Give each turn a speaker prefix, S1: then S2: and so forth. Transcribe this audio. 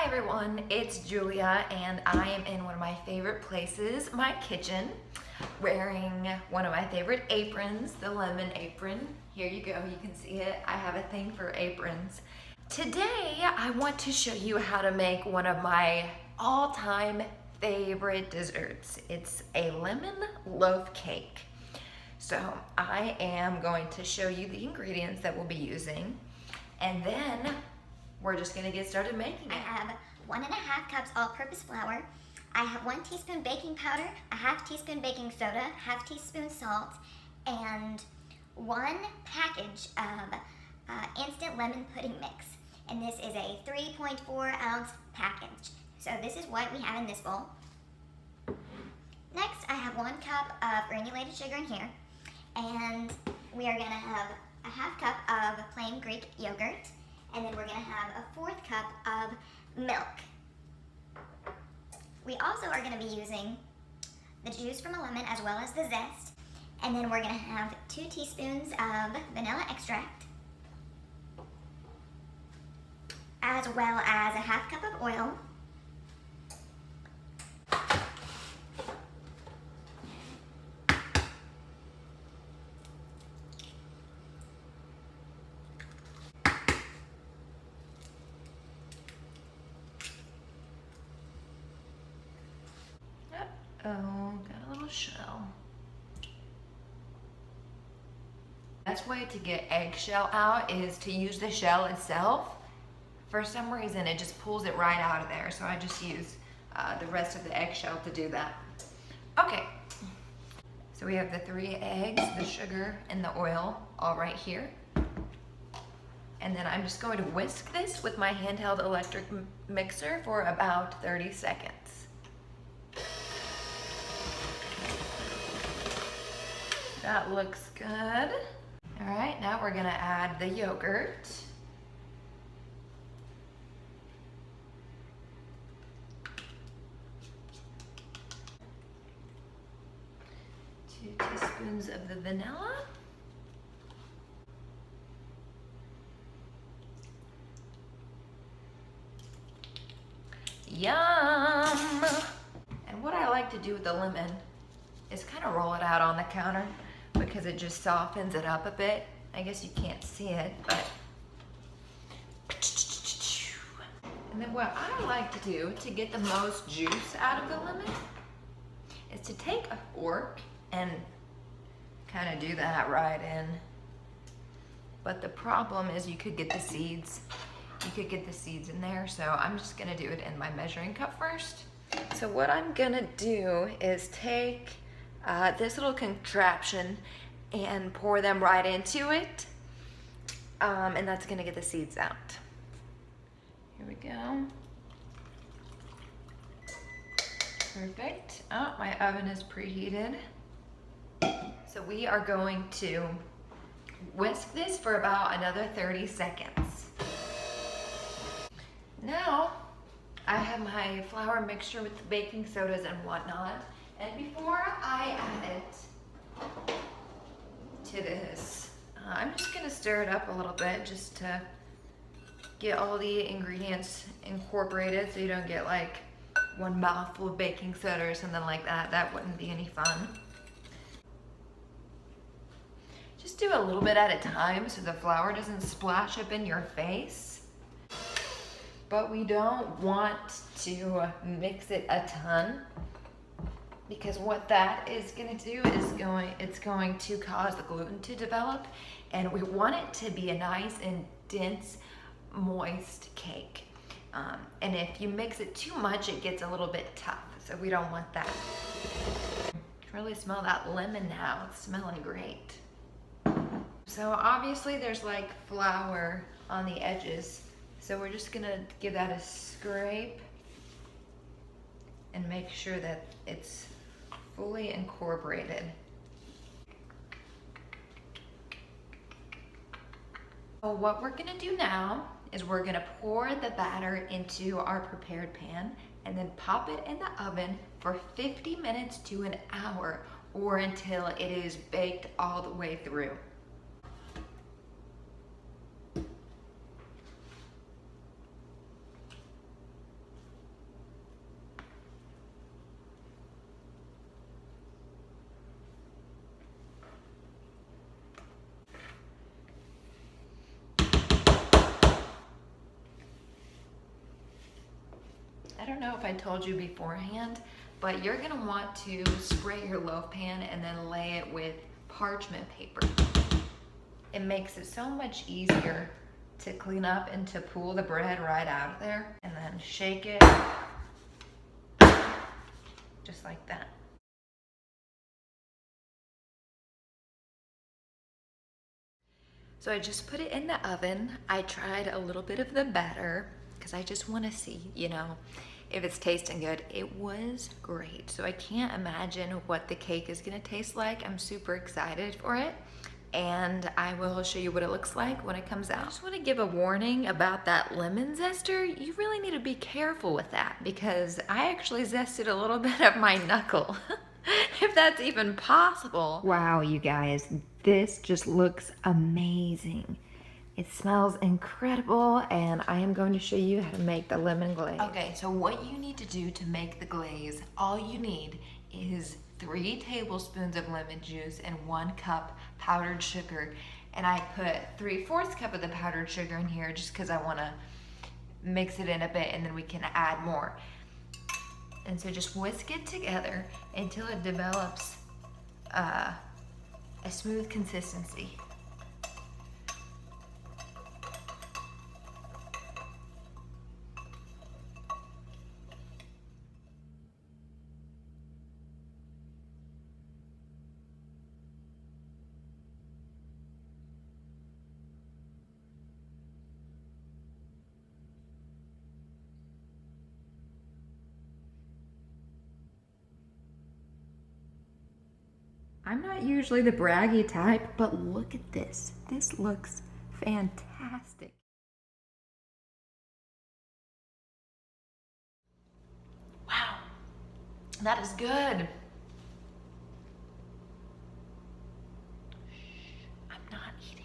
S1: everyone, it's Julia and I am in one of my favorite places, my kitchen, wearing one of my favorite aprons, the lemon apron. Here you go, you can see it. I have a thing for aprons. Today, I want to show you how to make one of my all-time favorite desserts. It's a lemon loaf cake. So I am going to show you the ingredients that we'll be using, and then we're just gonna get started making it.
S2: I have 1.5 cups all-purpose flour. I have 1 teaspoon baking powder, a half teaspoon baking soda, half teaspoon salt, and 1 package of instant lemon pudding mix. And this is a 3.4 ounce package. So this is what we have in this bowl. Next, I have 1 cup of granulated sugar in here. And we are gonna have a half cup of plain Greek yogurt. And then we're gonna have a 4th cup of milk. We also are gonna be using the juice from a lemon as well as the zest. And then we're gonna have 2 teaspoons of vanilla extract, as well as a half cup of oil.
S1: Oh, got a little shell. Best way to get eggshell out is to use the shell itself. For some reason, it just pulls it right out of there, so I just use the rest of the eggshell to do that. Okay, so we have the 3 eggs, the sugar, and the oil all right here. And then I'm just going to whisk this with my handheld electric mixer for about 30 seconds. That looks good. All right, now we're gonna add the yogurt. Two teaspoons of the vanilla. Yum! And what I like to do with the lemon is kind of roll it out on the counter, because it just softens it up a bit. I guess you can't see it, but. And then what I like to do to get the most juice out of the lemon is to take a fork and kind of do that right in. But the problem is you could get the seeds. You could get the seeds in there, so I'm just gonna do it in my measuring cup first. So what I'm gonna do is take this little contraption and pour them right into it, and that's gonna get the seeds out. Here we go. Perfect. Oh, my oven is preheated. So we are going to whisk this for about another 30 seconds. Now, I have my flour mixture with the baking sodas and whatnot. And before I add it to this, I'm just gonna stir it up a little bit just to get all the ingredients incorporated, so you don't get like one mouthful of baking soda or something like that. That wouldn't be any fun. Just do a little bit at a time so the flour doesn't splash up in your face. But we don't want to mix it a ton, because what that is going to do is it's going to cause the gluten to develop, and we want it to be a nice and dense, moist cake. And if you mix it too much, it gets a little bit tough, so we don't want that. You can really smell that lemon now. It's smelling great. So obviously there's like flour on the edges, so we're just gonna give that a scrape and make sure that it's fully incorporated. So what we're gonna do now is we're gonna pour the batter into our prepared pan and then pop it in the oven for 50 minutes to an hour, or until it is baked all the way through. I don't know if I told you beforehand, but you're gonna want to spray your loaf pan and then lay it with parchment paper. It makes it so much easier to clean up and to pull the bread right out of there, and then shake it just like that. So I just put it in the oven. I tried a little bit of the batter because I just want to see, you know, if it's tasting good. It was great. So I can't imagine what the cake is gonna taste like. I'm super excited for it. And I will show you what it looks like when it comes out. I just want to give a warning about that lemon zester. You really need to be careful with that because I actually zested a little bit of my knuckle, if that's even possible. Wow, you guys, this just looks amazing. It smells incredible, and I am going to show you how to make the lemon glaze. Okay, so what you need to do to make the glaze, all you need is 3 tablespoons of lemon juice and 1 cup powdered sugar. And I put 3/4 cup of the powdered sugar in here just because I want to mix it in a bit, and then we can add more. And so just whisk it together until it develops a smooth consistency. I'm not usually the braggy type, but look at this. This looks fantastic. Wow, that is good. I'm not eating.